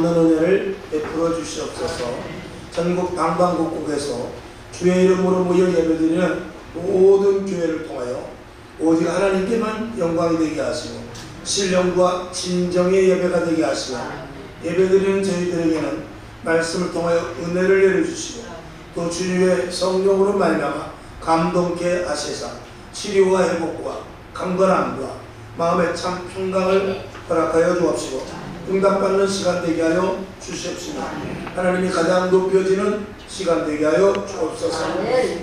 없는 은혜를 베풀어 주시옵소서. 전국 방방곡곡에서 주의 이름으로 모여 예배드리는 모든 교회를 통하여 오직 하나님께만 영광이 되게 하시고 신령과 진정의 예배가 되게 하시고 예배드리는 저희들에게는 말씀을 통하여 은혜를 내려주시고 또 주님의 성령으로 말미암아 감동케 하시사 치료와 회복과 강건함과 마음의 참 평강을 허락하여 주옵시고 응답받는 시간 되게 하여 주시옵시고 하나님이 가장 높여지는 시간 되게 하여 주옵소서.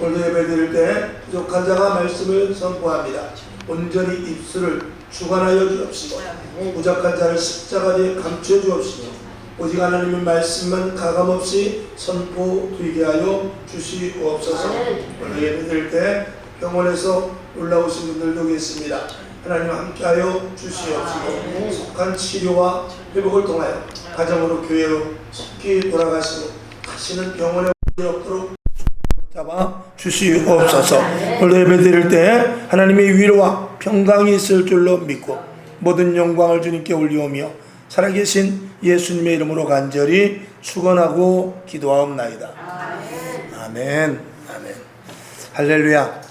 오늘도 예배드릴 때 부족한 자가 말씀을 선포합니다. 온전히 입술을 주관하여 주옵시고 부족한 자를 십자가에 감춰 주옵시고 오직 하나님의 말씀만 가감없이 선포되게 하여 주시옵소서. 오늘 예배드릴 때 병원에서 올라오신 분들도 계십니다. 하나님 함께하여 주시옵시고 속한 치료와 회복을 통하여 가정으로 교회로 속히 돌아가시고 다시는 병원에 없도록 잡아 주시옵소서. 오늘 예배드릴 때 하나님의 위로와 평강이 있을 줄로 믿고 모든 영광을 주님께 올리오며 살아계신 예수님의 이름으로 간절히 축원하고 기도하옵나이다. 아멘. 아멘. 할렐루야.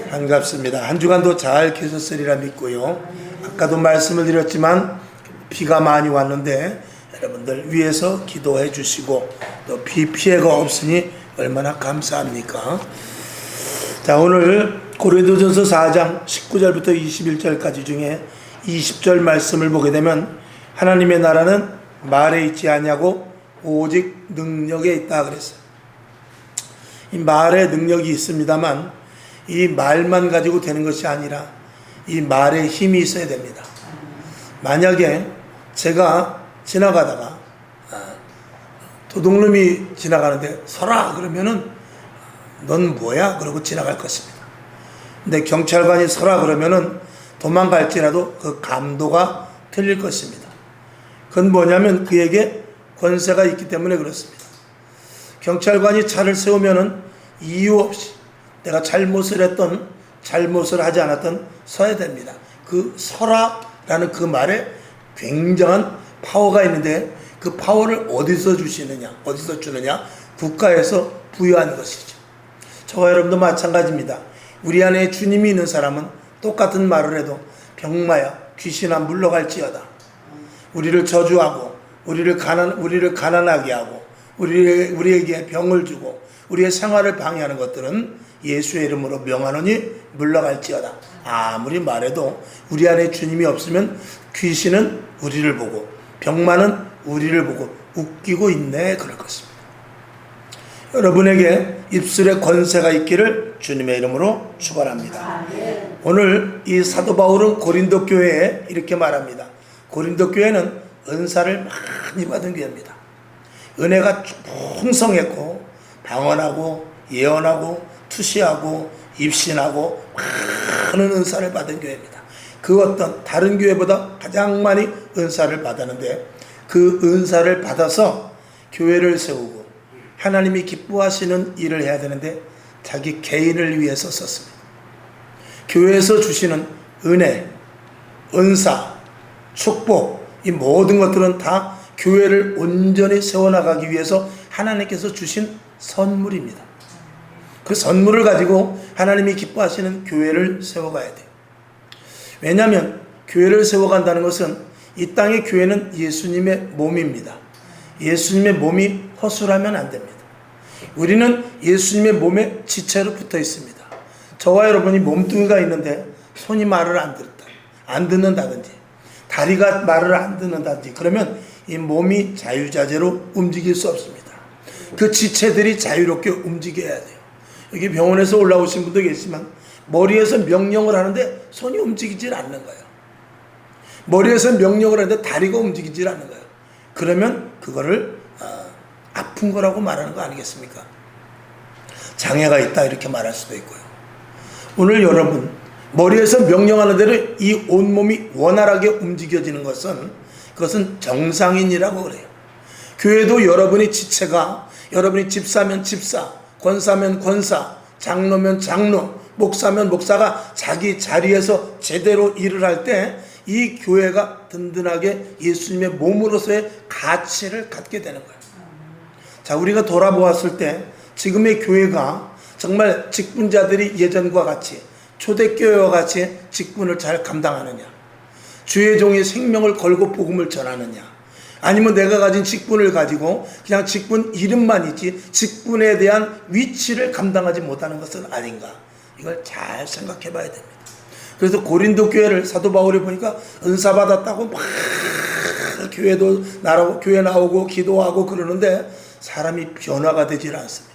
반갑습니다. 한 주간도 잘 계셨으리라 믿고요. 아까도 말씀을 드렸지만 비가 많이 왔는데 여러분들 위에서 기도해 주시고 또 비 피해가 없으니 얼마나 감사합니까? 자, 오늘 고린도전서 4장 19절부터 21절까지 중에 20절 말씀을 보게 되면 하나님의 나라는 말에 있지 않냐고 오직 능력에 있다 그랬어요. 이 말에 능력이 있습니다만 이 말만 가지고 되는 것이 아니라 이 말에 힘이 있어야 됩니다. 만약에 제가 지나가다가 도둑놈이 지나가는데 서라 그러면은 넌 뭐야? 그러고 지나갈 것입니다. 근데 경찰관이 서라 그러면은 도망갈지라도 그 감도가 틀릴 것입니다. 그건 뭐냐면 그에게 권세가 있기 때문에 그렇습니다. 경찰관이 차를 세우면은 이유 없이 내가 잘못을 했던 잘못을 하지 않았던 서야 됩니다. 그 서라라는 그 말에 굉장한 파워가 있는데 그 파워를 어디서 주시느냐, 어디서 주느냐? 국가에서 부여하는 것이죠. 저와 여러분도 마찬가지입니다. 우리 안에 주님이 있는 사람은 똑같은 말을 해도 병마야 귀신아 물러갈지어다. 우리를 저주하고 우리를 가난하게 하고 우리에게 병을 주고 우리의 생활을 방해하는 것들은 예수의 이름으로 명하노니 물러갈지어다. 아무리 말해도 우리 안에 주님이 없으면 귀신은 우리를 보고 병마는 우리를 보고 웃기고 있네 그럴 것입니다. 여러분에게 입술에 권세가 있기를 주님의 이름으로 축원합니다. 오늘 이 사도 바울은 고린도 교회에 이렇게 말합니다. 고린도 교회는 은사를 많이 받은 교회입니다. 은혜가 풍성했고 방언하고 예언하고 투시하고 입신하고 많은 은사를 받은 교회입니다. 그 어떤 다른 교회보다 가장 많이 은사를 받았는데 그 은사를 받아서 교회를 세우고 하나님이 기뻐하시는 일을 해야 되는데 자기 개인을 위해서 썼습니다. 교회에서 주시는 은혜, 은사, 축복 이 모든 것들은 다 교회를 온전히 세워나가기 위해서 하나님께서 주신 선물입니다. 그 선물을 가지고 하나님이 기뻐하시는 교회를 세워가야 돼요. 왜냐하면 교회를 세워간다는 것은 이 땅의 교회는 예수님의 몸입니다. 예수님의 몸이 허술하면 안 됩니다. 우리는 예수님의 몸에 지체로 붙어 있습니다. 저와 여러분이 몸뚱이가 있는데 손이 말을 안 듣는다든지 다리가 말을 안 듣는다든지 그러면 이 몸이 자유자재로 움직일 수 없습니다. 그 지체들이 자유롭게 움직여야 돼요. 여기 병원에서 올라오신 분도 계시지만 머리에서 명령을 하는데 손이 움직이질 않는 거예요. 머리에서 명령을 하는데 다리가 움직이질 않는 거예요. 그러면 그거를 아픈 거라고 말하는 거 아니겠습니까? 장애가 있다 이렇게 말할 수도 있고요. 오늘 여러분 머리에서 명령하는 대로 이 온몸이 원활하게 움직여지는 것은 그것은 정상인이라고 그래요. 교회도 여러분의 지체가 여러분이 집사면 집사, 권사면 권사, 장로면 장로, 목사면 목사가 자기 자리에서 제대로 일을 할 때 이 교회가 든든하게 예수님의 몸으로서의 가치를 갖게 되는 거예요. 자, 우리가 돌아보았을 때 지금의 교회가 정말 직분자들이 예전과 같이 초대교회와 같이 직분을 잘 감당하느냐, 주의 종의 생명을 걸고 복음을 전하느냐, 아니면 내가 가진 직분을 가지고 그냥 직분 이름만 있지 직분에 대한 위치를 감당하지 못하는 것은 아닌가, 이걸 잘 생각해 봐야 됩니다. 그래서 고린도 교회를 사도 바울이 보니까 은사 받았다고 막 교회 나오고 기도하고 그러는데 사람이 변화가 되질 않습니다.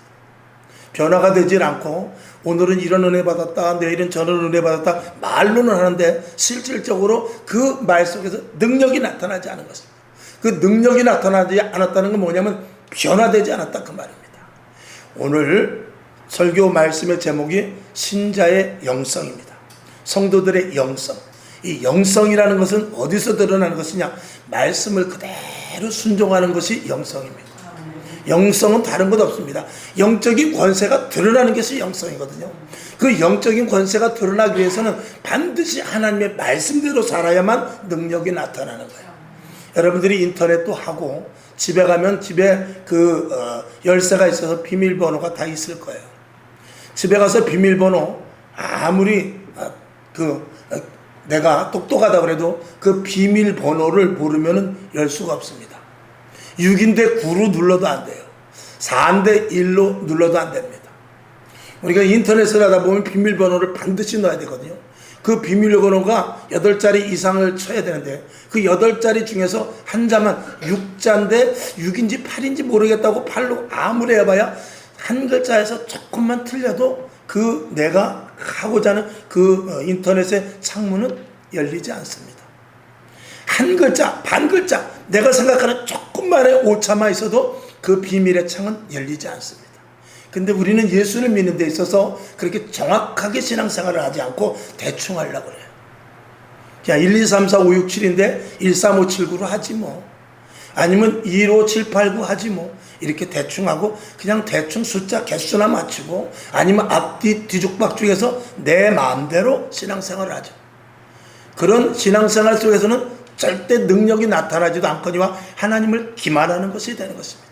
변화가 되질 않고 오늘은 이런 은혜 받았다, 내일은 저런 은혜 받았다 말로는 하는데 실질적으로 그 말 속에서 능력이 나타나지 않은 것입니다. 그 능력이 나타나지 않았다는 건 뭐냐면 변화되지 않았다 그 말입니다. 오늘 설교 말씀의 제목이 신자의 영성입니다. 성도들의 영성. 이 영성이라는 것은 어디서 드러나는 것이냐, 말씀을 그대로 순종하는 것이 영성입니다. 영성은 다른 것 없습니다. 영적인 권세가 드러나는 것이 영성이거든요. 그 영적인 권세가 드러나기 위해서는 반드시 하나님의 말씀대로 살아야만 능력이 나타나는 거예요. 여러분들이 인터넷도 하고 집에 가면 집에 열쇠가 있어서 비밀번호가 다 있을 거예요. 집에 가서 비밀번호 아무리 내가 똑똑하다 그래도 그 비밀번호를 모르면 열 수가 없습니다. 6인데 9로 눌러도 안 돼요. 4인데 1로 눌러도 안 됩니다. 우리가 인터넷을 하다 보면 비밀번호를 반드시 넣어야 되거든요. 그 비밀번호가 8자리 이상을 쳐야 되는데 그 8자리 중에서 한 자만 6자인데 6인지 8인지 모르겠다고 8로 아무리 해봐야 한 글자에서 조금만 틀려도 그 내가 하고자 하는 그 인터넷의 창문은 열리지 않습니다. 한 글자, 반 글자, 내가 생각하는 조금만의 오차만 있어도 그 비밀의 창은 열리지 않습니다. 근데 우리는 예수를 믿는 데 있어서 그렇게 정확하게 신앙생활을 하지 않고 대충 하려고 그래요. 그냥 1, 2, 3, 4, 5, 6, 7인데 1, 3, 5, 7, 9로 하지 뭐. 아니면 1, 5, 7, 8, 9 하지 뭐. 이렇게 대충 하고 그냥 대충 숫자 개수나 맞추고 아니면 앞뒤 뒤죽박죽해서 내 마음대로 신앙생활을 하죠. 그런 신앙생활 속에서는 절대 능력이 나타나지도 않거니와 하나님을 기만하는 것이 되는 것입니다.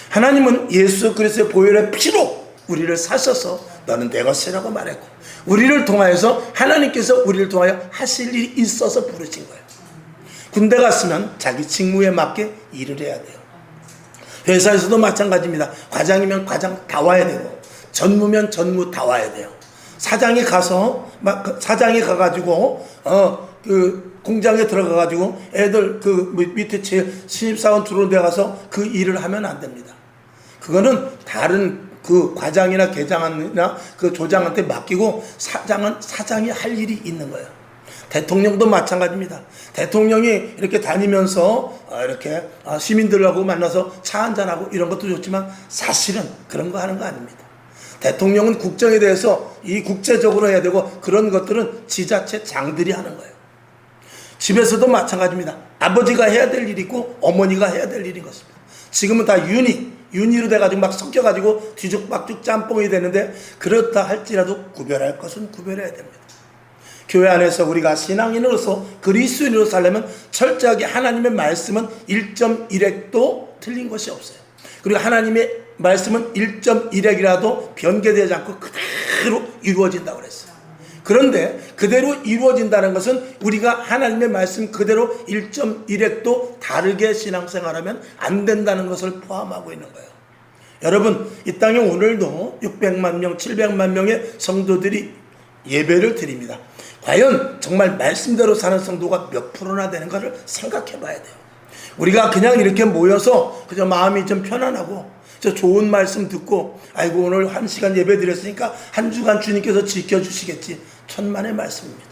하나님은 예수 그리스도의 보혈의 피로 우리를 사셔서 너는 내 것이라고 말했고 우리를 통하여서 하나님께서 우리를 통하여 하실 일이 있어서 부르신 거예요. 군대 갔으면 자기 직무에 맞게 일을 해야 돼요. 회사에서도 마찬가지입니다. 과장이면 과장 다 와야 되고 전무면 전무 다 와야 돼요. 사장이 가가지고 공장에 들어가가지고 애들 밑에 신입사원 들어온 데 가서 그 일을 하면 안 됩니다. 그거는 다른 그 과장이나 계장이나 그 조장한테 맡기고 사장은 사장이 할 일이 있는 거예요. 대통령도 마찬가지입니다. 대통령이 이렇게 다니면서 이렇게 시민들하고 만나서 차 한잔하고 이런 것도 좋지만 사실은 그런 거 하는 거 아닙니다. 대통령은 국정에 대해서 이 국제적으로 해야 되고 그런 것들은 지자체 장들이 하는 거예요. 집에서도 마찬가지입니다. 아버지가 해야 될 일이 있고 어머니가 해야 될 일인 것입니다. 지금은 다 윤희로 돼가지고 막 섞여가지고 뒤죽박죽 짬뽕이 되는데 그렇다 할지라도 구별할 것은 구별해야 됩니다. 교회 안에서 우리가 신앙인으로서 그리스도인으로 살려면 철저하게 하나님의 말씀은 1.1핵도 틀린 것이 없어요. 그리고 하나님의 말씀은 1.1핵이라도 변개되지 않고 그대로 이루어진다고 그랬어요. 그런데 그대로 이루어진다는 것은 우리가 하나님의 말씀 그대로 1.1핵도 다르게 신앙생활하면 안 된다는 것을 포함하고 있는 거예요. 여러분, 이 땅에 오늘도 600만 명, 700만 명의 성도들이 예배를 드립니다. 과연 정말 말씀대로 사는 성도가 몇 프로나 되는가를 생각해 봐야 돼요. 우리가 그냥 이렇게 모여서 그저 마음이 좀 편안하고 저 좋은 말씀 듣고 아이고 오늘 1시간 예배 드렸으니까 한 주간 주님께서 지켜주시겠지. 천만의 말씀입니다.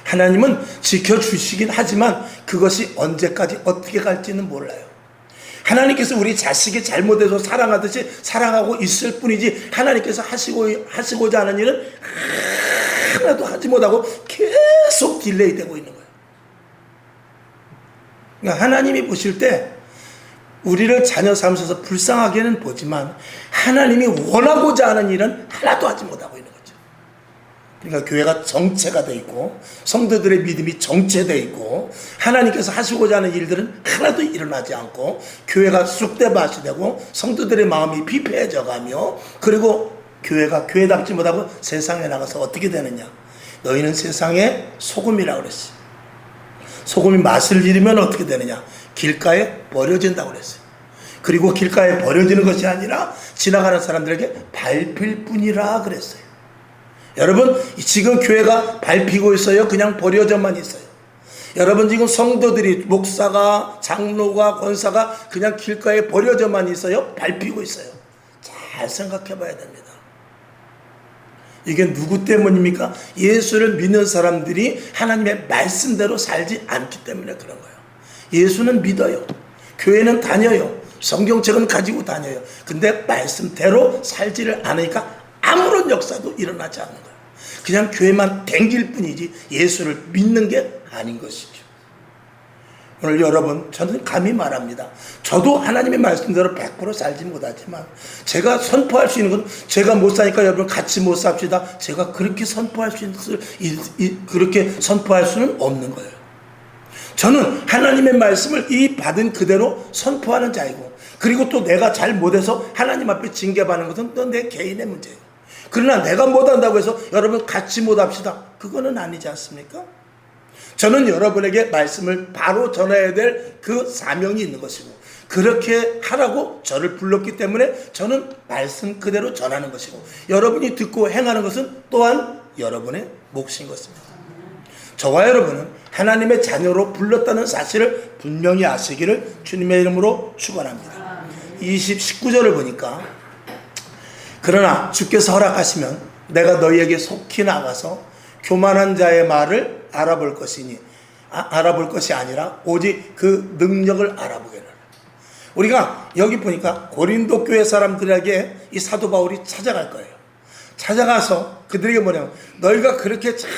하나님은 지켜주시긴 하지만 그것이 언제까지 어떻게 갈지는 몰라요. 하나님께서 우리 자식이 잘못해서 사랑하듯이 사랑하고 있을 뿐이지 하나님께서 하시고자 하는 일은 하나도 하지 못하고 계속 딜레이 되고 있는 거예요. 그러니까 하나님이 보실 때 우리를 자녀 삼으셔서 불쌍하게는 보지만 하나님이 원하고자 하는 일은 하나도 하지 못하고 있는 거죠. 그러니까 교회가 정체가 돼 있고 성도들의 믿음이 정체돼 있고 하나님께서 하시고자 하는 일들은 하나도 일어나지 않고 교회가 쑥대밭이 되고 성도들의 마음이 피폐해져 가며 그리고 교회가 교회답지 못하고 세상에 나가서 어떻게 되느냐. 너희는 세상의 소금이라고 그랬어요. 소금이 맛을 잃으면 어떻게 되느냐. 길가에 버려진다고 그랬어요. 그리고 길가에 버려지는 것이 아니라 지나가는 사람들에게 밟힐 뿐이라 그랬어요. 여러분, 지금 교회가 밟히고 있어요? 그냥 버려져만 있어요? 여러분, 지금 성도들이 목사가 장로가 권사가 그냥 길가에 버려져만 있어요? 밟히고 있어요? 잘 생각해 봐야 됩니다. 이게 누구 때문입니까? 예수를 믿는 사람들이 하나님의 말씀대로 살지 않기 때문에 그런 거예요. 예수는 믿어요. 교회는 다녀요. 성경책은 가지고 다녀요. 근데 말씀대로 살지를 않으니까 아무런 역사도 일어나지 않는 거예요. 그냥 교회만 댕길 뿐이지 예수를 믿는 게 아닌 것이죠. 오늘 여러분, 저는 감히 말합니다. 저도 하나님의 말씀대로 100% 살지 못하지만 제가 선포할 수 있는 건 제가 못 사니까 여러분 같이 못 삽시다. 제가 그렇게 선포할 수 있는 그렇게 선포할 수는 없는 거예요. 저는 하나님의 말씀을 이 받은 그대로 선포하는 자이고 그리고 또 내가 잘 못해서 하나님 앞에 징계받는 것은 또 내 개인의 문제예요. 그러나 내가 못한다고 해서 여러분 같이 못합시다. 그거는 아니지 않습니까? 저는 여러분에게 말씀을 바로 전해야 될 그 사명이 있는 것이고 그렇게 하라고 저를 불렀기 때문에 저는 말씀 그대로 전하는 것이고 여러분이 듣고 행하는 것은 또한 여러분의 몫인 것입니다. 저와 여러분은 하나님의 자녀로 불렀다는 사실을 분명히 아시기를 주님의 이름으로 축원합니다. 19절을 보니까 그러나 주께서 허락하시면 내가 너희에게 속히 나가서 교만한 자의 말을 알아볼 것이니 알아볼 것이 아니라 오직 그 능력을 알아보게라. 우리가 여기 보니까 고린도 교회 사람들에게 이 사도 바울이 찾아갈 거예요. 찾아가서 그들에게 뭐냐면 너희가 그렇게 참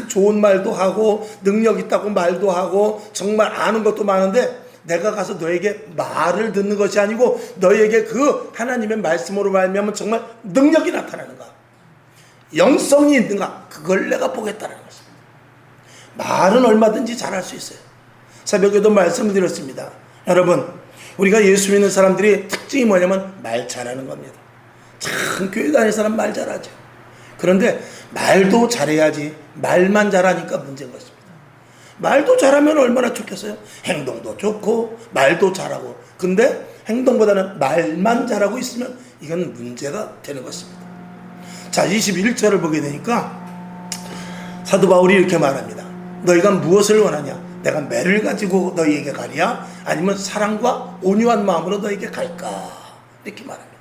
좋은 말도 하고 능력 있다고 말도 하고 정말 아는 것도 많은데 내가 가서 너에게 말을 듣는 것이 아니고 너에게 그 하나님의 말씀으로 말미암으면 정말 능력이 나타나는가 영성이 있는가 그걸 내가 보겠다는 것입니다. 말은 얼마든지 잘할 수 있어요. 새벽에도 말씀을 드렸습니다. 여러분, 우리가 예수 믿는 사람들이 특징이 뭐냐면 말 잘하는 겁니다. 참 교회 다니는 사람 말 잘하죠. 그런데 말도 잘해야지 말만 잘하니까 문제인 것입니다. 말도 잘하면 얼마나 좋겠어요. 행동도 좋고 말도 잘하고 근데 행동보다는 말만 잘하고 있으면 이건 문제가 되는 것입니다. 자, 21절을 보게 되니까 사도 바울이 이렇게 말합니다. 너희가 무엇을 원하냐? 내가 매를 가지고 너희에게 가랴? 아니면 사랑과 온유한 마음으로 너희에게 갈까? 이렇게 말합니다.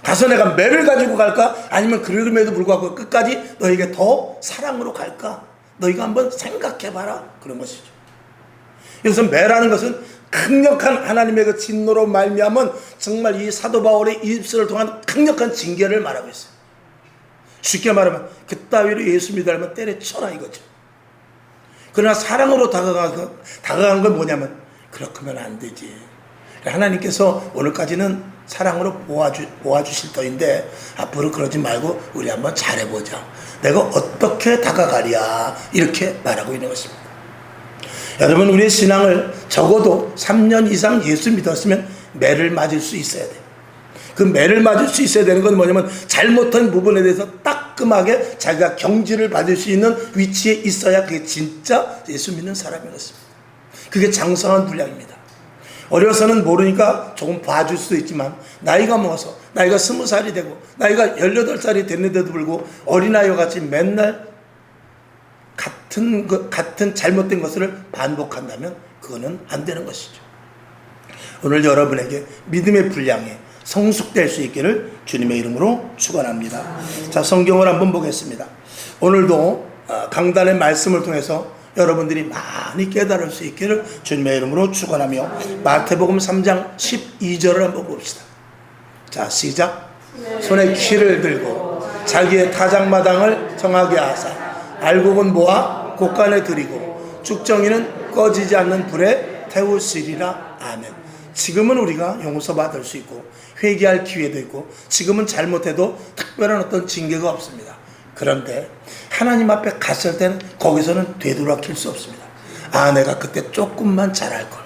가서 내가 매를 가지고 갈까? 아니면 그럼에도 불구하고 끝까지 너희에게 더 사랑으로 갈까? 너희가 한번 생각해봐라. 그런 것이죠. 여기서 매라는 것은 강력한 하나님의 그 진노로 말미암은 정말 이 사도 바울의 입술을 통한 강력한 징계를 말하고 있어요. 쉽게 말하면 그따위로 예수 믿으려면 때려쳐라 이거죠. 그러나 사랑으로 다가간 건 뭐냐면 그렇게 하면 안 되지. 하나님께서 오늘까지는 사랑으로 보아주실 터인데 앞으로 그러지 말고 우리 한번 잘해보자. 내가 어떻게 다가가랴 이렇게 말하고 있는 것입니다. 여러분, 우리의 신앙을 적어도 3년 이상 예수 믿었으면 매를 맞을 수 있어야 돼요. 그 매를 맞을 수 있어야 되는 건 뭐냐면 잘못한 부분에 대해서 따끔하게 자기가 경지를 받을 수 있는 위치에 있어야 그게 진짜 예수 믿는 사람인 것입니다. 그게 장성한 분량입니다. 어려서는 모르니까 조금 봐줄 수도 있지만 나이가 먹어서 나이가 20살이 되고 나이가 18살이 됐는데도 불구하고 어린아이와 같이 맨날 같은 잘못된 것을 반복한다면 그거는 안 되는 것이죠. 오늘 여러분에게 믿음의 분량에 성숙될 수 있기를 주님의 이름으로 축원합니다. 자, 성경을 한번 보겠습니다. 오늘도 강단의 말씀을 통해서 여러분들이 많이 깨달을 수 있기를 주님의 이름으로 축원하며 마태복음 3장 12절을 한번 봅시다. 자, 시작. 손에 키를 들고 자기의 타작마당을 정하게 하사 알곡은 모아 곳간에 들이고 죽정이는 꺼지지 않는 불에 태우시리라. 아멘. 지금은 우리가 용서받을 수 있고 회개할 기회도 있고 지금은 잘못해도 특별한 어떤 징계가 없습니다. 그런데 하나님 앞에 갔을 때는 거기서는 되돌아킬 수 없습니다. 아, 내가 그때 조금만 잘할걸.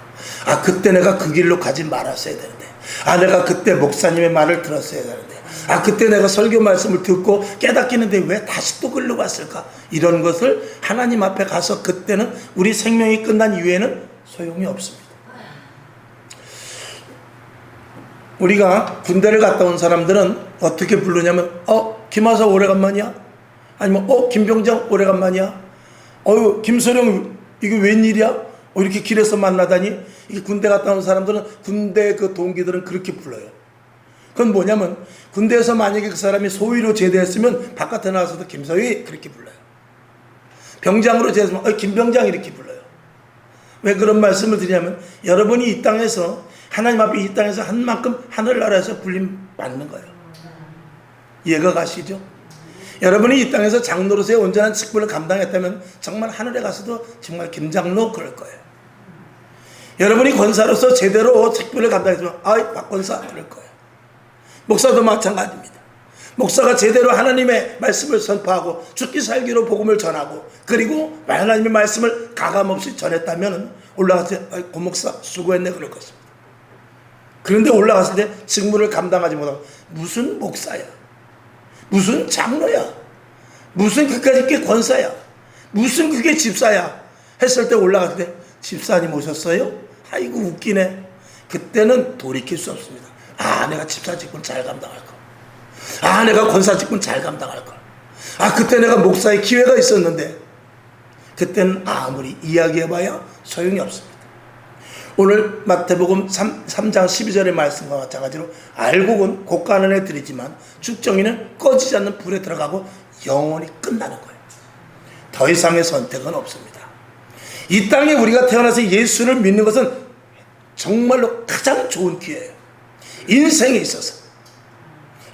아, 그때 내가 그 길로 가지 말았어야 되는데. 아, 내가 그때 목사님의 말을 들었어야 되는데. 아, 그때 내가 설교 말씀을 듣고 깨닫기는데 왜 다시 또 글로 갔을까? 이런 것을 하나님 앞에 가서 그때는 우리 생명이 끝난 이후에는 소용이 없습니다. 우리가 군대를 갔다 온 사람들은 어떻게 부르냐면 김하사 오래간만이야? 아니면 김병장 오래간만이야? 김소령 이게 웬일이야? 이렇게 길에서 만나다니? 이게 군대 갔다 온 사람들은 군대 그 동기들은 그렇게 불러요. 그건 뭐냐면 군대에서 만약에 그 사람이 소위로 제대했으면 바깥에 나와서도 김소위 그렇게 불러요. 병장으로 제대했으면 김병장 이렇게 불러요. 왜 그런 말씀을 드리냐면 여러분이 이 땅에서 하나님 앞에 이 땅에서 한 만큼 하늘나라에서 불림 받는 거예요. 이해가 가시죠? 여러분이 이 땅에서 장로로서의 온전한 직분을 감당했다면 정말 하늘에 가서도 정말 김장로 그럴 거예요. 여러분이 권사로서 제대로 직분을 감당했으면 박권사 그럴 거예요. 목사도 마찬가지입니다. 목사가 제대로 하나님의 말씀을 선포하고 죽기 살기로 복음을 전하고 그리고 하나님의 말씀을 가감없이 전했다면 올라가서 고목사 수고했네 그럴 것입니다. 그런데 올라갔을 때 직무를 감당하지 못하고 무슨 목사야, 무슨 장로야, 무슨 그까짓 게 권사야, 무슨 그게 집사야 했을 때 올라갔을 때 집사님 오셨어요? 아이고 웃기네. 그때는 돌이킬 수 없습니다. 내가 집사 직분 잘 감당할 걸. 내가 권사 직분 잘 감당할 걸. 그때 내가 목사의 기회가 있었는데 그때는 아무리 이야기해봐야 소용이 없습니다. 오늘 마태복음 3장 12절의 말씀과 마찬가지로 알곡은 곡간을 드리지만 죽정이는 꺼지지 않는 불에 들어가고 영원히 끝나는 거예요. 더 이상의 선택은 없습니다. 이 땅에 우리가 태어나서 예수를 믿는 것은 정말로 가장 좋은 기회예요. 인생에 있어서.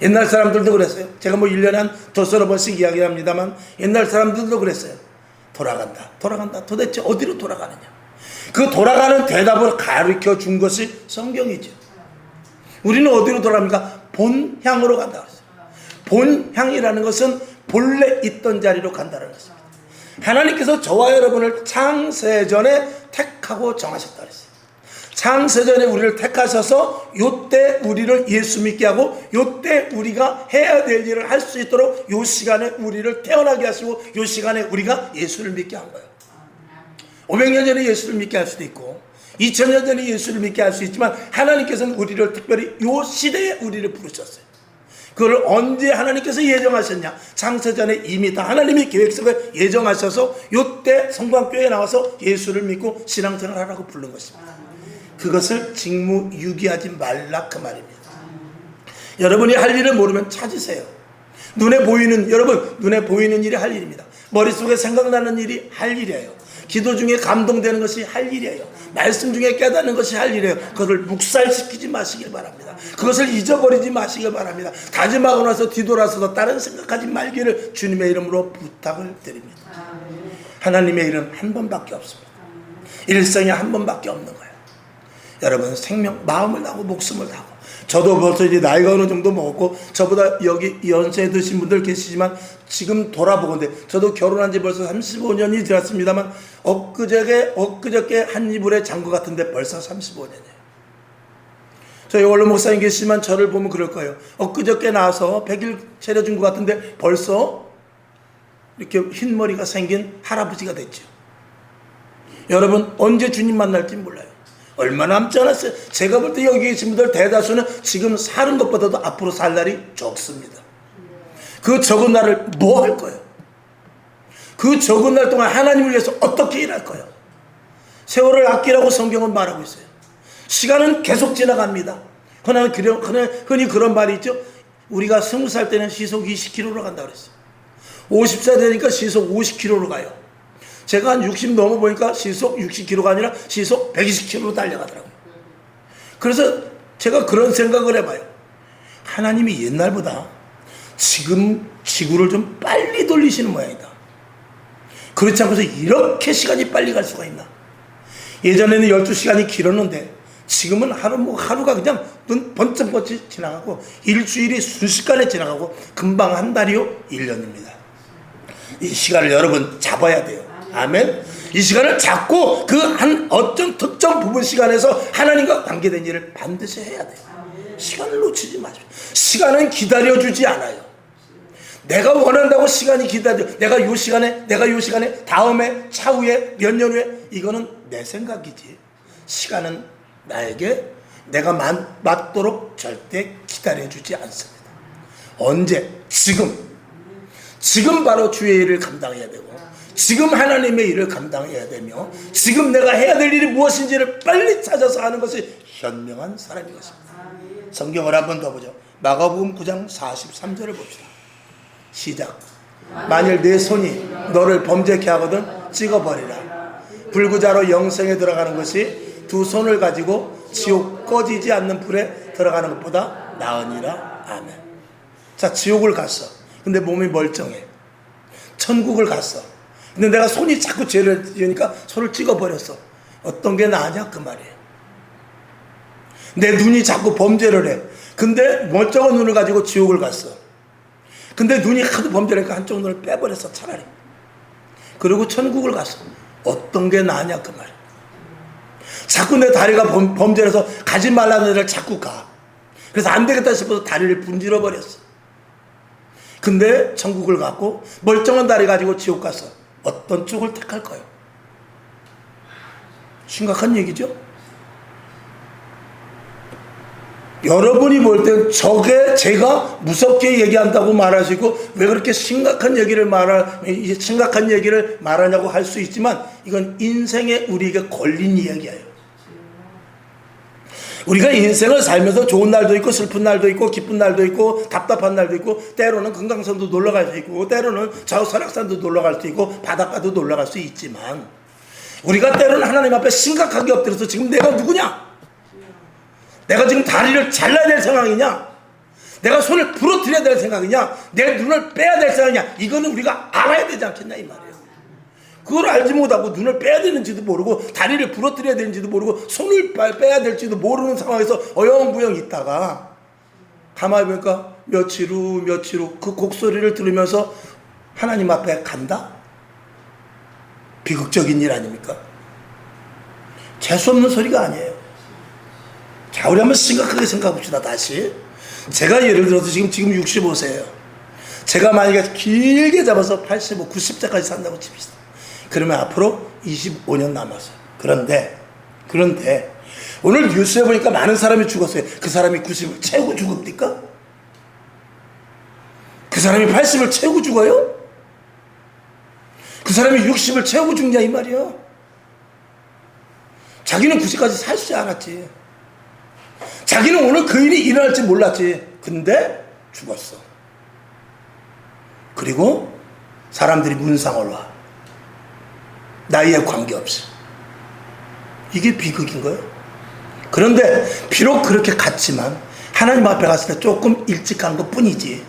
옛날 사람들도 그랬어요. 제가 1년에 한 두서너 번씩 이야기합니다만 옛날 사람들도 그랬어요. 돌아간다. 도대체 어디로 돌아가느냐. 그 돌아가는 대답을 가르쳐 준 것이 성경이죠. 우리는 어디로 돌아갑니까? 본향으로 간다 그랬어요. 본향이라는 것은 본래 있던 자리로 간다는 것입니다. 하나님께서 저와 여러분을 창세전에 택하고 정하셨다 그랬어요. 창세전에 우리를 택하셔서 요때 우리를 예수 믿게 하고 요때 우리가 해야 될 일을 할 수 있도록 요 시간에 우리를 태어나게 하시고 요 시간에 우리가 예수를 믿게 한 거예요. 500년 전에 예수를 믿게 할 수도 있고 2000년 전에 예수를 믿게 할 수 있지만 하나님께서는 우리를 특별히 요 시대에 우리를 부르셨어요. 그걸 언제 하나님께서 예정하셨냐? 창세전에 이미 다 하나님의 계획 속에 예정하셔서 요때 성광교회에 나와서 예수를 믿고 신앙생활 하라고 부른 것입니다. 그것을 직무유기하지 말라 그 말입니다. 여러분이 할 일을 모르면 찾으세요. 눈에 보이는 일이 할 일입니다. 머릿속에 생각나는 일이 할 일이에요. 기도 중에 감동되는 것이 할 일이에요. 말씀 중에 깨닫는 것이 할 일이에요. 그것을 묵살시키지 마시길 바랍니다. 그것을 잊어버리지 마시길 바랍니다. 다짐하고 나서 뒤돌아서도 다른 생각하지 말기를 주님의 이름으로 부탁을 드립니다. 하나님의 일은 한 번밖에 없습니다. 일생에 한 번밖에 없는 거예요. 여러분 생명, 마음을 다하고 목숨을 다하고 저도 벌써 이제 나이가 어느 정도 먹었고 저보다 여기 연세 드신 분들 계시지만 지금 돌아보건대 저도 결혼한 지 벌써 35년이 되었습니다만 엊그저께 한 이불에 잔 것 같은데 벌써 35년이에요. 저희 원로 목사님 계시지만 저를 보면 그럴 거예요. 엊그저께 나와서 100일 차려준 것 같은데 벌써 이렇게 흰머리가 생긴 할아버지가 됐죠. 여러분 언제 주님 만날지 몰라요. 얼마 남지 않았어요. 제가 볼 때 여기 계신 분들 대다수는 지금 사는 것보다도 앞으로 살 날이 적습니다. 그 적은 날을 뭐 할 거예요? 그 적은 날 동안 하나님을 위해서 어떻게 일할 거예요? 세월을 아끼라고 성경은 말하고 있어요. 시간은 계속 지나갑니다. 흔히 그런 말이 있죠. 우리가 20살 때는 시속 20km로 간다고 그랬어요. 50살 되니까 시속 50km로 가요. 제가 한 60 넘어 보니까 시속 60km가 아니라 시속 120km로 달려가더라고요. 그래서 제가 그런 생각을 해봐요. 하나님이 옛날보다 지금 지구를 좀 빨리 돌리시는 모양이다. 그렇지 않고서 이렇게 시간이 빨리 갈 수가 있나. 예전에는 12시간이 길었는데 지금은 하루가 그냥 눈 번쩍번쩍 지나가고 일주일이 순식간에 지나가고 금방 한 달이요 1년입니다. 이 시간을 여러분 잡아야 돼요. 아멘. 이 시간을 잡고 그 한 어떤 특정 부분 시간에서 하나님과 관계된 일을 반드시 해야 돼요. 시간을 놓치지 마십시오. 시간은 기다려주지 않아요. 내가 원한다고 시간이 기다려. 내가 요 시간에 다음에 차후에 몇 년 후에 이거는 내 생각이지. 시간은 나에게 내가 맞도록 절대 기다려주지 않습니다. 언제? 지금 바로 주의 일을 감당해야 되고, 지금 하나님의 일을 감당해야 되며, 지금 내가 해야 될 일이 무엇인지를 빨리 찾아서 하는 것이 현명한 사람인 것입니다. 성경을 한 번 더 보죠. 마가복음 9장 43절을 봅시다. 시작. 만일 내 손이 너를 범죄케 하거든 찍어버리라. 불구자로 영생에 들어가는 것이 두 손을 가지고 지옥 꺼지지 않는 불에 들어가는 것보다 나으니라. 아멘. 자, 지옥을 갔어. 근데 몸이 멀쩡해. 천국을 갔어. 근데 내가 손이 자꾸 죄를 지으니까 손을 찍어버렸어. 어떤 게 나으냐 그 말이에요. 내 눈이 자꾸 범죄를 해. 근데 멀쩡한 눈을 가지고 지옥을 갔어. 근데 눈이 하도 범죄를 하니까 한쪽 눈을 빼버렸어 차라리. 그리고 천국을 갔어. 어떤 게 나으냐 그 말이에요. 자꾸 내 다리가 범죄를 해서 가지 말라는 데를 자꾸 가. 그래서 안 되겠다 싶어서 다리를 분질러 버렸어. 근데 천국을 갔고 멀쩡한 다리 가지고 지옥 갔어. 어떤 쪽을 택할 거예요? 심각한 얘기죠? 여러분이 볼 땐 저게 제가 무섭게 얘기한다고 말하시고 왜 그렇게 심각한 얘기를 말하냐고 할 수 있지만 이건 인생에 우리에게 걸린 이야기예요. 우리가 인생을 살면서 좋은 날도 있고 슬픈 날도 있고 기쁜 날도 있고 답답한 날도 있고 때로는 금강산도 놀러갈 수 있고 때로는 저 설악산도 놀러갈 수 있고 바닷가도 놀러갈 수 있지만 우리가 때로는 하나님 앞에 심각하게 엎드려서 지금 내가 누구냐? 내가 지금 다리를 잘라야 될 상황이냐? 내가 손을 부러뜨려야 될 생각이냐? 내 눈을 빼야 될 생각이냐? 이거는 우리가 알아야 되지 않겠냐 이 말이에요. 그걸 알지 못하고 눈을 빼야 되는지도 모르고 다리를 부러뜨려야 되는지도 모르고 손을 빼야 될지도 모르는 상황에서 어영부영 있다가 가만히 보니까 며칠 후 그 곡소리를 들으면서 하나님 앞에 간다? 비극적인 일 아닙니까? 재수없는 소리가 아니에요. 자, 우리 한번 심각하게 생각해 봅시다. 다시 제가 예를 들어서 지금 65세예요. 제가 만약에 길게 잡아서 85, 90세까지 산다고 칩시다. 그러면 앞으로 25년 남았어요. 그런데 오늘 뉴스에 보니까 많은 사람이 죽었어요. 그 사람이 90을 채우고 죽읍니까? 그 사람이 80을 채우고 죽어요? 그 사람이 60을 채우고 죽냐 이 말이에요. 자기는 90까지 살지 않았지. 자기는 오늘 그 일이 일어날지 몰랐지. 근데 죽었어. 그리고 사람들이 문상을 와. 나이에 관계없이. 이게 비극인 거예요. 그런데 비록 그렇게 갔지만 하나님 앞에 갔을 때 조금 일찍 간 것 뿐이지.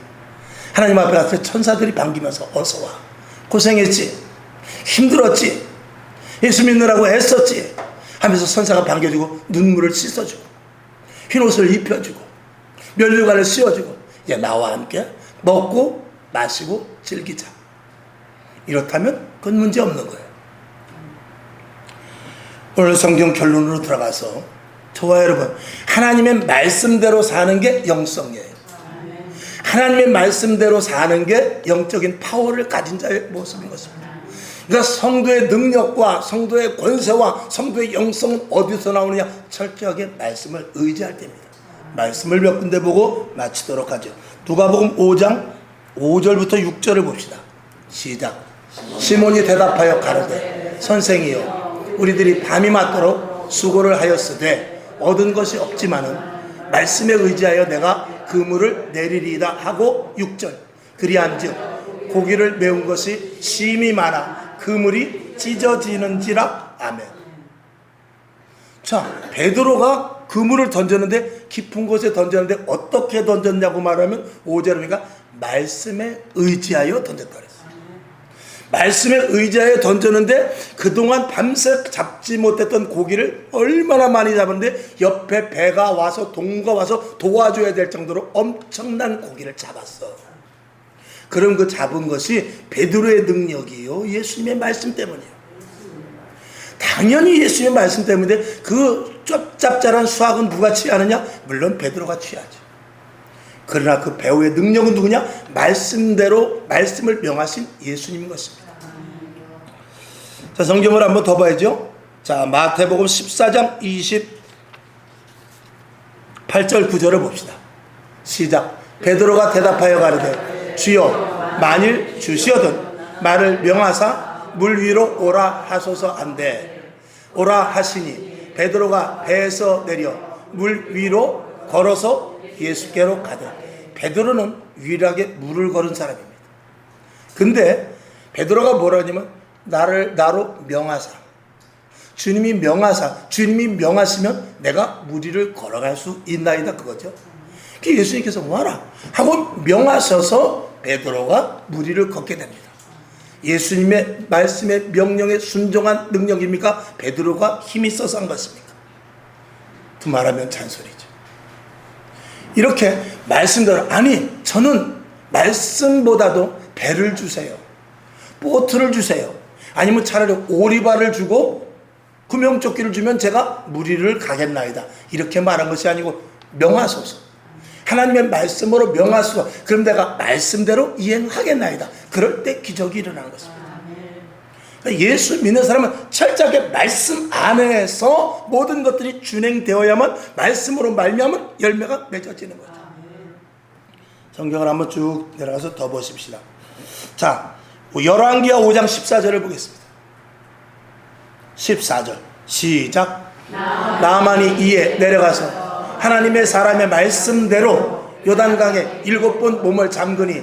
하나님 앞에 갔을 때 천사들이 반기면서 어서 와. 고생했지. 힘들었지. 예수 믿느라고 애썼지. 하면서 천사가 반겨주고 눈물을 씻어주고 흰옷을 입혀주고 면류관을 씌워주고 이제 나와 함께 먹고 마시고 즐기자. 이렇다면 그건 문제 없는 거예요. 오늘 성경 결론으로 들어가서 저와 여러분 하나님의 말씀대로 사는 게 영성이에요. 하나님의 말씀대로 사는 게 영적인 파워를 가진 자의 모습인 것입니다. 그러니까 성도의 능력과 성도의 권세와 성도의 영성은 어디서 나오느냐? 철저하게 말씀을 의지할 때입니다. 말씀을 몇 군데 보고 마치도록 하죠. 누가복음 5장 5절부터 6절을 봅시다. 시작. 시몬이 대답하여 가로되 선생이여 우리들이 밤이 맞도록 수고를 하였으되 얻은 것이 없지만은 말씀에 의지하여 내가 그물을 내리리이다 하고 6절. 그리한즉 고기를 메운 것이 심히 많아 그물이 찢어지는지라. 아멘. 자, 베드로가 그물을 던졌는데 깊은 곳에 던졌는데 어떻게 던졌냐고 말하면 5절에 보니까 말씀에 의지하여 던졌다 그랬어요. 말씀에 의지하여 던졌는데 그동안 밤새 잡지 못했던 고기를 얼마나 많이 잡았는데 옆에 배가 와서 동무가 와서 도와줘야 될 정도로 엄청난 고기를 잡았어. 그런 그 잡은 것이 베드로의 능력이요, 예수님의 말씀 때문이에요. 당연히 예수님의 말씀 때문에 그 짭짭짤한 수학은 누가 취하느냐? 물론 베드로가 취하죠. 그러나 그 배우의 능력은 누구냐? 말씀대로 말씀을 명하신 예수님인 것입니다. 자, 성경을 한번 더 봐야죠. 자, 마태복음 14장 28절 9절을 봅시다. 시작. 베드로가 대답하여 가로되 주여 만일 주시어든 말을 명하사 물 위로 오라 하소서 한데 오라 하시니 베드로가 배에서 내려 물 위로 걸어서 예수께로 가되 베드로는 유일하게 물을 걸은 사람입니다. 근데 베드로가 뭐라 하냐면 나로 명하사, 주님이 명하시면 내가 물 위를 걸어갈 수 있나이다, 그거죠. 예수님께서 뭐하라 하고 명하셔서 베드로가 물 위를 걷게 됩니다. 예수님의 말씀의 명령에 순종한 능력입니까? 베드로가 힘이 있어서 한 것입니까? 두말하면 잔소리죠. 이렇게 말씀대로, 아니 저는 말씀보다도 배를 주세요, 보트를 주세요, 아니면 차라리 오리발을 주고 구명조끼를 주면 제가 물 위를 가겠나이다, 이렇게 말한 것이 아니고 명하소서, 하나님의 말씀으로 명하소서, 그럼 내가 말씀대로 이행하겠나이다. 그럴 때 기적이 일어나는 것입니다. 예수 믿는 사람은 철저하게 말씀 안에서 모든 것들이 준행되어야만, 말씀으로 말미암은 열매가 맺어지는 거죠. 성경을 한번 쭉 내려가서 더 보십시다. 자, 열왕기하 5장 14절을 보겠습니다. 14절 시작. 나아만이 이에 내려가서 하나님의 사람의 말씀대로 요단강에 7번 몸을 잠그니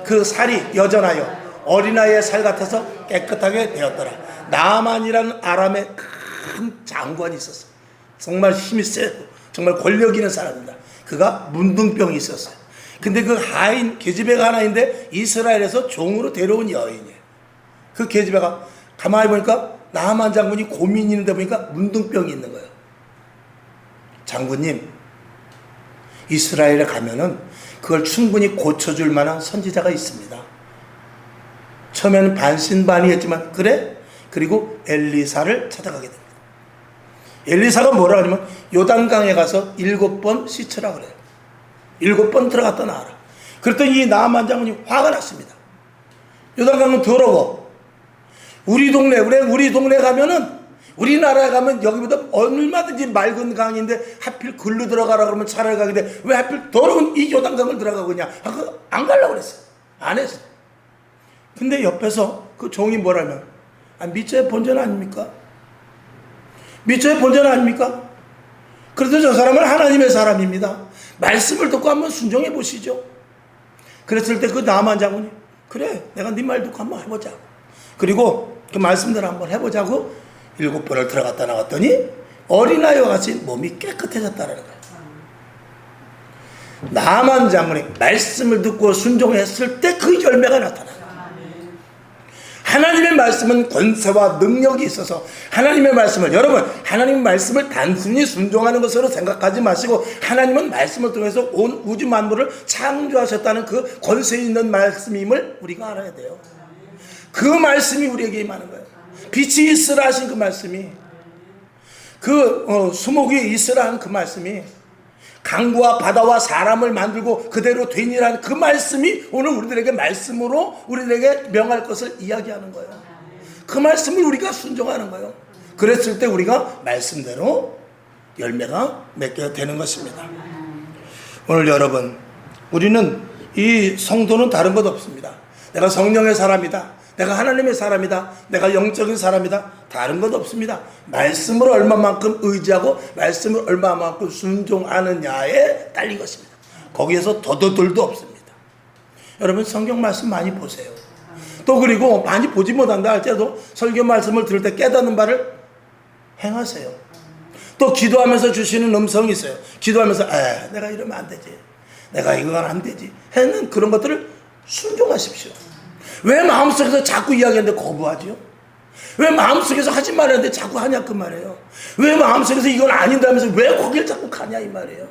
그 살이 여전하여 어린아이의 살 같아서 깨끗하게 되었더라. 나아만이라는 아람의 큰 장관이 있었어요. 정말 힘이 세고 정말 권력 있는 사람입니다. 그가 문둥병이 있었어요. 근데 그 하인 계집애가 하나 있는데 이스라엘에서 종으로 데려온 여인이에요. 그 계집애가 가만히 보니까 나아만 장군이 고민이 있는데 보니까 문둥병이 있는 거예요. 장군님, 이스라엘에 가면은 그걸 충분히 고쳐줄 만한 선지자가 있습니다. 처음에는 반신반의했지만 그래? 그리고 엘리사를 찾아가게 됩니다. 엘리사가 뭐라 하냐면 요단강에 가서 7번 씻으라 그래요. 7번 들어갔다 나와라. 그랬더니 이 나아만 장군이 화가 났습니다. 요단강은 더러워. 우리 동네 가면은, 우리나라에 가면 여기보다 얼마든지 맑은 강인데 하필 글로 들어가라 그러면 차라리 가는데 왜 하필 더러운 이 요단강을 들어가고 그냥 안 가려고 그랬어요. 안 했어. 근데 옆에서 그 종이 뭐라면, 미처의 본전 아닙니까? 미처의 본전 아닙니까? 그래도 저 사람은 하나님의 사람입니다. 말씀을 듣고 한번 순종해 보시죠. 그랬을 때 그 나아만 장군이 그래, 내가 네 말 듣고 한번 해보자. 그리고 그 말씀대로 한번 해보자고 7번을 들어갔다 나왔더니 어린아이와 같이 몸이 깨끗해졌다는 거예요. 나아만 장군이 말씀을 듣고 순종했을 때 그 열매가 나타나요. 하나님의 말씀은 권세와 능력이 있어서 하나님의 말씀을, 여러분 하나님의 말씀을 단순히 순종하는 것으로 생각하지 마시고 하나님은 말씀을 통해서 온 우주 만물을 창조하셨다는 그 권세 있는 말씀임을 우리가 알아야 돼요. 그 말씀이 우리에게 임하는 거예요. 빛이 있으라 하신 그 말씀이, 수목이 있으라 한 그 말씀이, 강과 바다와 사람을 만들고 그대로 되니라는 그 말씀이 오늘 우리들에게 말씀으로 우리들에게 명할 것을 이야기하는 거예요. 그 말씀을 우리가 순종하는 거예요. 그랬을 때 우리가 말씀대로 열매가 맺게 되는 것입니다. 오늘 여러분, 우리는 이 성도는 다른 것 없습니다. 내가 성령의 사람이다, 내가 하나님의 사람이다, 내가 영적인 사람이다, 다른 것 없습니다. 말씀을 얼마만큼 의지하고 말씀을 얼마만큼 순종하느냐에 딸린 것입니다. 거기에서 더더들도 없습니다. 여러분 성경 말씀 많이 보세요. 또 그리고 많이 보지 못한다 할지라도 설교 말씀을 들을 때 깨닫는 바를 행하세요. 또 기도하면서 주시는 음성이 있어요. 기도하면서 내가 이러면 안 되지, 내가 이건 안 되지 하는 그런 것들을 순종하십시오. 왜 마음속에서 자꾸 이야기하는데 거부하죠? 왜 마음속에서 하지 말았는데 자꾸 하냐 그 말이에요. 왜 마음속에서 이건 아닌다면서 왜 거길 자꾸 가냐 이 말이에요.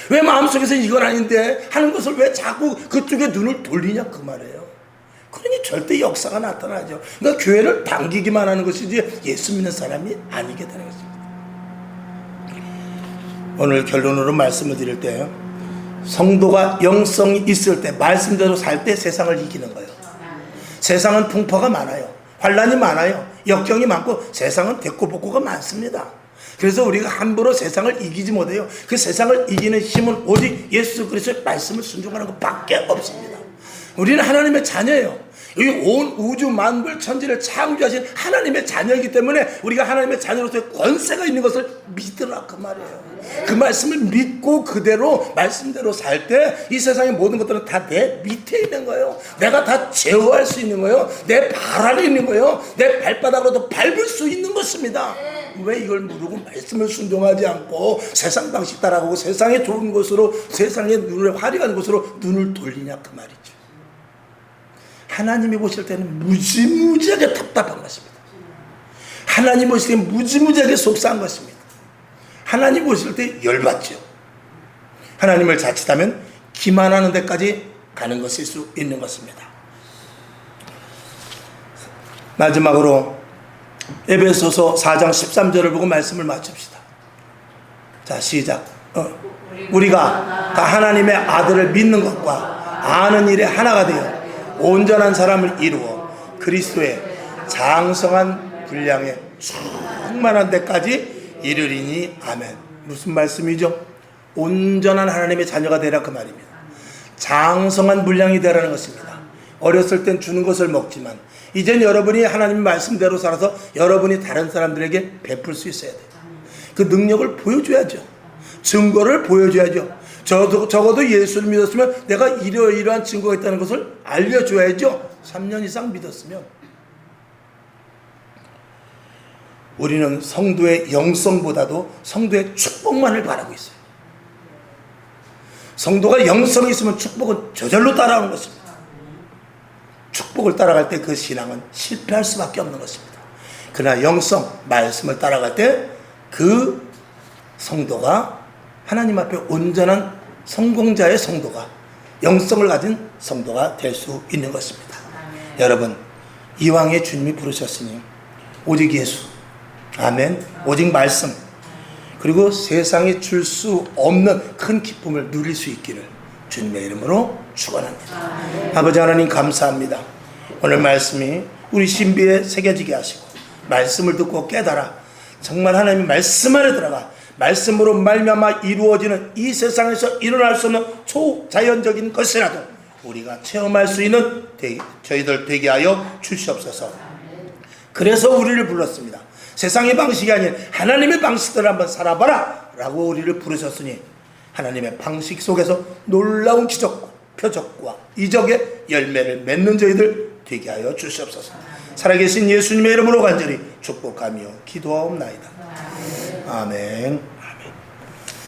왜 마음속에서 이건 아닌데 하는 것을 왜 자꾸 그쪽에 눈을 돌리냐 그 말이에요. 그러니 절대 역사가 나타나죠. 그러니까 교회를 당기기만 하는 것이지 예수 믿는 사람이 아니게 되는 것입니다. 오늘 결론으로 말씀을 드릴 때 성도가 영성이 있을 때 말씀대로 살 때 세상을 이기는 거예요. 세상은 풍파가 많아요. 환란이 많아요. 역경이 많고 세상은 대꾸복구가 많습니다. 그래서 우리가 함부로 세상을 이기지 못해요. 그 세상을 이기는 힘은 오직 예수 그리스도의 말씀을 순종하는 것밖에 없습니다. 우리는 하나님의 자녀예요. 이 온 우주 만물 천지를 창조하신 하나님의 자녀이기 때문에 우리가 하나님의 자녀로서의 권세가 있는 것을 믿으라 그 말이에요. 그 말씀을 믿고 그대로 말씀대로 살 때 이 세상의 모든 것들은 다 내 밑에 있는 거예요. 내가 다 제어할 수 있는 거예요. 내 발 아래 있는 거예요. 내 발바닥으로도 밟을 수 있는 것입니다. 왜 이걸 모르고 말씀을 순종하지 않고 세상 방식 따라가고 세상의 좋은 것으로 세상의 눈을 화려한 것으로 눈을 돌리냐 그 말이죠. 하나님이 보실 때는 무지무지하게 답답한 것입니다. 하나님 보실 때는 무지무지하게 속상한 것입니다. 하나님 보실 때 열받죠. 하나님을 자칫하면 기만하는 데까지 가는 것일 수 있는 것입니다. 마지막으로 에베소서 4장 13절을 보고 말씀을 마칩시다. 자, 시작. 우리가 다 하나님의 아들을 믿는 것과 아는 일에 하나가 되어 온전한 사람을 이루어 그리스도의 장성한 분량에 충만한 데까지 이르리니 아멘. 무슨 말씀이죠? 온전한 하나님의 자녀가 되라 그 말입니다. 장성한 분량이 되라는 것입니다. 어렸을 땐 주는 것을 먹지만 이젠 여러분이 하나님의 말씀대로 살아서 여러분이 다른 사람들에게 베풀 수 있어야 돼요. 그 능력을 보여줘야죠. 증거를 보여줘야죠. 적어도 예수를 믿었으면 내가 이러이러한 증거가 있다는 것을 알려줘야죠. 3년 이상 믿었으면. 우리는 성도의 영성보다도 성도의 축복만을 바라고 있어요. 성도가 영성이 있으면 축복은 저절로 따라오는 것입니다. 축복을 따라갈 때 그 신앙은 실패할 수밖에 없는 것입니다. 그러나 영성, 말씀을 따라갈 때 그 성도가 하나님 앞에 온전한 성공자의 성도가, 영성을 가진 성도가 될 수 있는 것입니다. 여러분, 이왕에 주님이 부르셨으니 오직 예수, 아멘, 오직 말씀, 그리고 세상이 줄 수 없는 큰 기쁨을 누릴 수 있기를 주님의 이름으로 축원합니다. 아버지 하나님 감사합니다. 오늘 말씀이 우리 신비에 새겨지게 하시고 말씀을 듣고 깨달아 정말 하나님의 말씀 안에 들어가 말씀으로 말미암아 이루어지는 이 세상에서 일어날 수 없는 초자연적인 것이라도 우리가 체험할 수 있는 저희들 되게 하여 주시옵소서. 그래서 우리를 불렀습니다. 세상의 방식이 아닌 하나님의 방식대로 한번 살아봐라 라고 우리를 부르셨으니 하나님의 방식 속에서 놀라운 기적과 표적과 이적의 열매를 맺는 저희들 되게 하여 주시옵소서. 살아계신 예수님의 이름으로 간절히 축복하며 기도하옵나이다. 아멘.